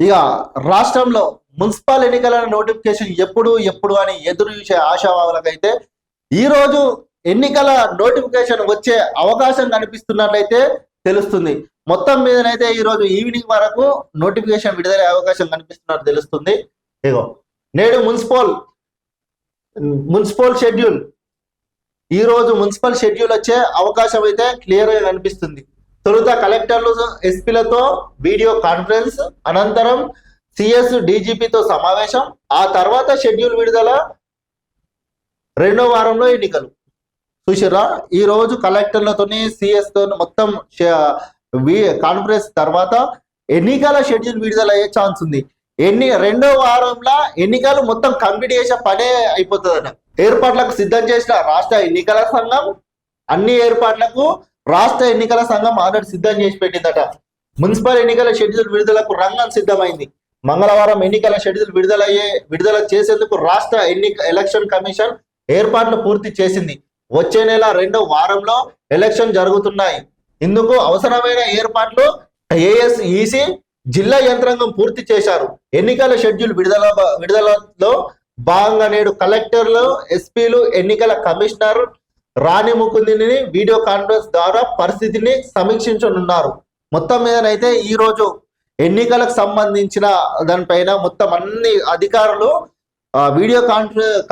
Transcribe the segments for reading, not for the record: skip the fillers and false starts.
ఇక రాష్ట్రంలో మున్సిపల్ ఎన్నికల నోటిఫికేషన్ ఎప్పుడు ఎప్పుడు అని ఎదురు చూసే ఆశావాదులకైతే ఈ రోజు ఎన్నికల నోటిఫికేషన్ వచ్చే అవకాశం కనిపిస్తున్నట్లయితే తెలుస్తుంది. మొత్తం మీదనైతే ఈ రోజు ఈవినింగ్ వరకు నోటిఫికేషన్ విడుదలయ్యే అవకాశం కనిపిస్తున్నట్టు తెలుస్తుంది. ఇగో నేడు మున్సిపల్ షెడ్యూల్ ఈ రోజు మున్సిపల్ షెడ్యూల్ వచ్చే అవకాశం అయితే క్లియర్ గా కనిపిస్తుంది. తొలుత కలెక్టర్లు ఎస్పీలతో వీడియో కాన్ఫరెన్స్, అనంతరం సిఎస్ డీజీపీతో సమావేశం, ఆ తర్వాత షెడ్యూల్ విడుదల రెండో వారంలో ఎన్నికలు. చూసారా, ఈ రోజు కలెక్టర్లతోని సిఎస్ తో మొత్తం కాన్ఫరెన్స్ తర్వాత ఎన్నికల షెడ్యూల్ విడుదల అయ్యే ఛాన్స్ ఉంది. రెండో వారంలో ఎన్నికలు మొత్తం కంప్లీట్ చేసే పనే అయిపోతుందట. ఏర్పాట్లకు సిద్ధం చేసిన రాష్ట్ర ఎన్నికల సంఘం అన్ని ఏర్పాట్లకు రాష్ట్ర ఎన్నికల సంఘం ఆల్రెడీ సిద్ధం చేసి పెట్టిందట. మున్సిపల్ ఎన్నికల షెడ్యూల్ విడుదలకు రంగం సిద్ధమైంది. మంగళవారం ఎన్నికల షెడ్యూల్ విడుదల చేసేందుకు రాష్ట్ర ఎలక్షన్ కమిషన్ ఏర్పాట్లు పూర్తి చేసింది. వచ్చే నెల రెండో వారంలో ఎలక్షన్ జరుగుతున్నాయి. ఇందుకు అవసరమైన ఏర్పాట్లు ఏఎస్ఈసి జిల్లా యంత్రాంగం పూర్తి చేశారు. ఎన్నికల షెడ్యూల్ విడుదలలో భాగంగా నేడు కలెక్టర్లు, ఎస్పీలు, ఎన్నికల కమిషనర్ రాణి ముకుందిని వీడియో కాన్ఫరెన్స్ ద్వారా పరిస్థితిని సమీక్షించనున్నారు. మొత్తం మీదనైతే ఈ రోజు ఎన్నికలకు సంబంధించిన దానిపైన మొత్తం అన్ని అధికారులు వీడియో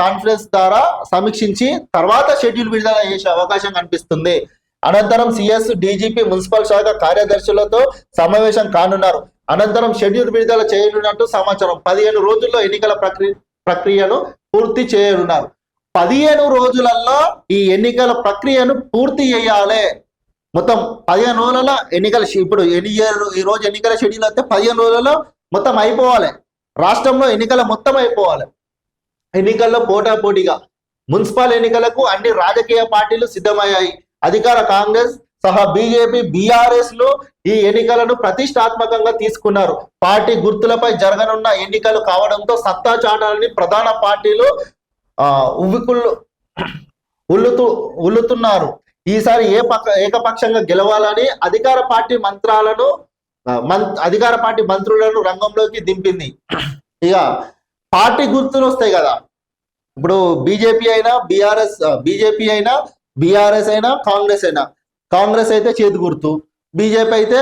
కాన్ఫరెన్స్ ద్వారా సమీక్షించి తర్వాత షెడ్యూల్ విడుదల చేసే అవకాశం కనిపిస్తుంది. అనంతరం సిఎస్, డీజీపీ, మున్సిపల్ శాఖ కార్యదర్శులతో సమావేశం కానున్నారు. అనంతరం షెడ్యూల్ విడుదల చేయనున్నట్టు సమాచారం. 15 రోజుల్లో ఎన్నికల ప్రక్రియను పూర్తి చేయనున్నారు. 15 రోజులలో ఈ ఎన్నికల ప్రక్రియను పూర్తి చేయాలి. మొత్తం 15 రోజుల ఎన్నికల ఇప్పుడు ఈ రోజు ఎన్నికల షెడ్యూల్ అయితే 15 రోజులలో మొత్తం అయిపోవాలి. రాష్ట్రంలో ఎన్నికల మొత్తం అయిపోవాలి. ఎన్నికల్లో పోటాపోటీగా మున్సిపల్ ఎన్నికలకు అన్ని రాజకీయ పార్టీలు సిద్ధమయ్యాయి. అధికార కాంగ్రెస్ సహా బీజేపీ, బీఆర్ఎస్ లు ఈ ఎన్నికలను ప్రతిష్టాత్మకంగా తీసుకున్నారు. పార్టీ గుర్తులపై జరగనున్న ఎన్నికలు కావడంతో సత్తా చాటాలని ప్రధాన పార్టీలు ఉల్లుతున్నారు. ఈసారి ఏకపక్షంగా గెలవాలని అధికార పార్టీ మంత్రులను రంగంలోకి దింపింది. ఇక పార్టీ గుర్తులు వస్తాయి కదా, ఇప్పుడు బీజేపీ అయినా బీఆర్ఎస్ అయినా కాంగ్రెస్ అయితే చేతి గుర్తు, బీజేపీ అయితే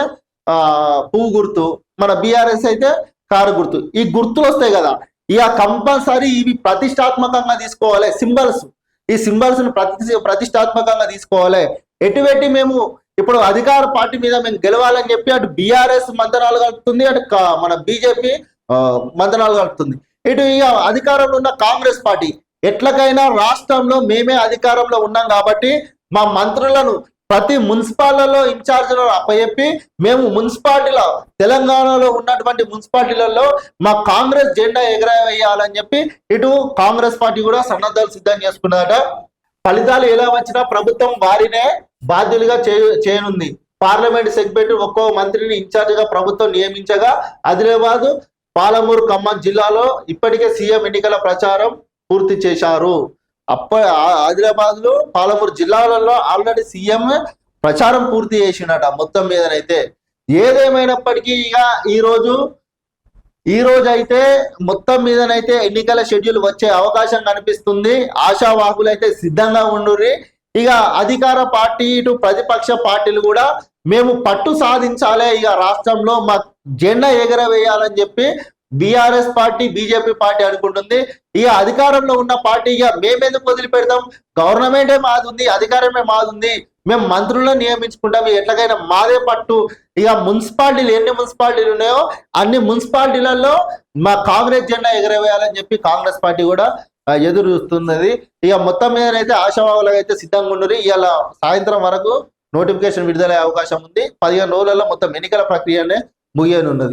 పువ్వు గుర్తు, మన బీఆర్ఎస్ అయితే కారు గుర్తు. ఈ గుర్తులు వస్తాయి కదా, ఇక కంపల్సరీ ఇవి ప్రతిష్టాత్మకంగా తీసుకోవాలి. ఈ సింబల్స్ ను ప్రతిష్టాత్మకంగా తీసుకోవాలి. ఎటువెట్టి మేము ఇప్పుడు అధికార పార్టీ మీద మేము గెలవాలని చెప్పి అటు బీఆర్ఎస్ మంతనాలు కలుపుతుంది, అటు మన బీజేపీ మంతనాలు కలుపుతుంది. ఇటు ఇక అధికారంలో ఉన్న కాంగ్రెస్ పార్టీ ఎట్లకైనా రాష్ట్రంలో మేమే అధికారంలో ఉన్నాం కాబట్టి మా మంత్రులను ప్రతి మున్సిపాలిటీలో ఇన్ఛార్జ్లను అప్పచెప్పి మేము మున్సిపాలిటీలో తెలంగాణలో ఉన్నటువంటి మున్సిపాలిటీలలో మా కాంగ్రెస్ జెండా ఎగరవేయాలని చెప్పి ఇటు కాంగ్రెస్ పార్టీ కూడా సన్నద్ధాలు సిద్ధం చేసుకున్నదట. ఫలితాలు ఎలా వచ్చినా ప్రభుత్వం వారినే బాధ్యులుగా చేయనుంది. పార్లమెంట్ సెగ్మెంట్ ఒక్కో మంత్రిని ఇన్ఛార్జిగా ప్రభుత్వం నియమించగా ఆదిలాబాద్, పాలమూరు, ఖమ్మం జిల్లాలో ఇప్పటికే సీఎం ఎన్నికల ప్రచారం పూర్తి చేశారు. ఆదిలాబాద్ లో, పాలమూరు జిల్లాలలో ఆల్రెడీ సీఎం ప్రచారం పూర్తి చేసినట. మొత్తం మీదనైతే ఏదేమైనప్పటికీ ఇక ఈ రోజు అయితే మొత్తం మీదనైతే ఎన్నికల షెడ్యూల్ వచ్చే అవకాశం కనిపిస్తుంది. ఆశావాహులైతే సిద్ధంగా ఉండుర్రి. ఇక అధికార పార్టీ ఇటు ప్రతిపక్ష పార్టీలు కూడా మేము పట్టు సాధించాలి, ఇక రాష్ట్రంలో మా జెండా ఎగరవేయాలని చెప్పి బీఆర్ఎస్ పార్టీ, బీజేపీ పార్టీ అనుకుంటుంది. ఇక అధికారంలో ఉన్న పార్టీ ఇక మేమెందుకు వదిలిపెడతాం, గవర్నమెంటే మాది, అధికారమే మాది, మేము మంత్రులను నియమించుకుంటాం, ఎట్లాగైనా మాదే పట్టు. ఇక ఎన్ని మున్సిపాలిటీలు ఉన్నాయో అన్ని మున్సిపాలిటీలలో మా కాంగ్రెస్ జెండా ఎగరవేయాలని చెప్పి కాంగ్రెస్ పార్టీ కూడా ఎదురు చూస్తున్నది. ఇక మొత్తం మీదనైతే ఆశావాహులుగా అయితే సిద్ధంగా ఉన్నది. ఇవాళ సాయంత్రం వరకు నోటిఫికేషన్ విడుదలయ్యే అవకాశం ఉంది. 15 రోజులలో మొత్తం ఎన్నికల ప్రక్రియనే ముగియనున్నది.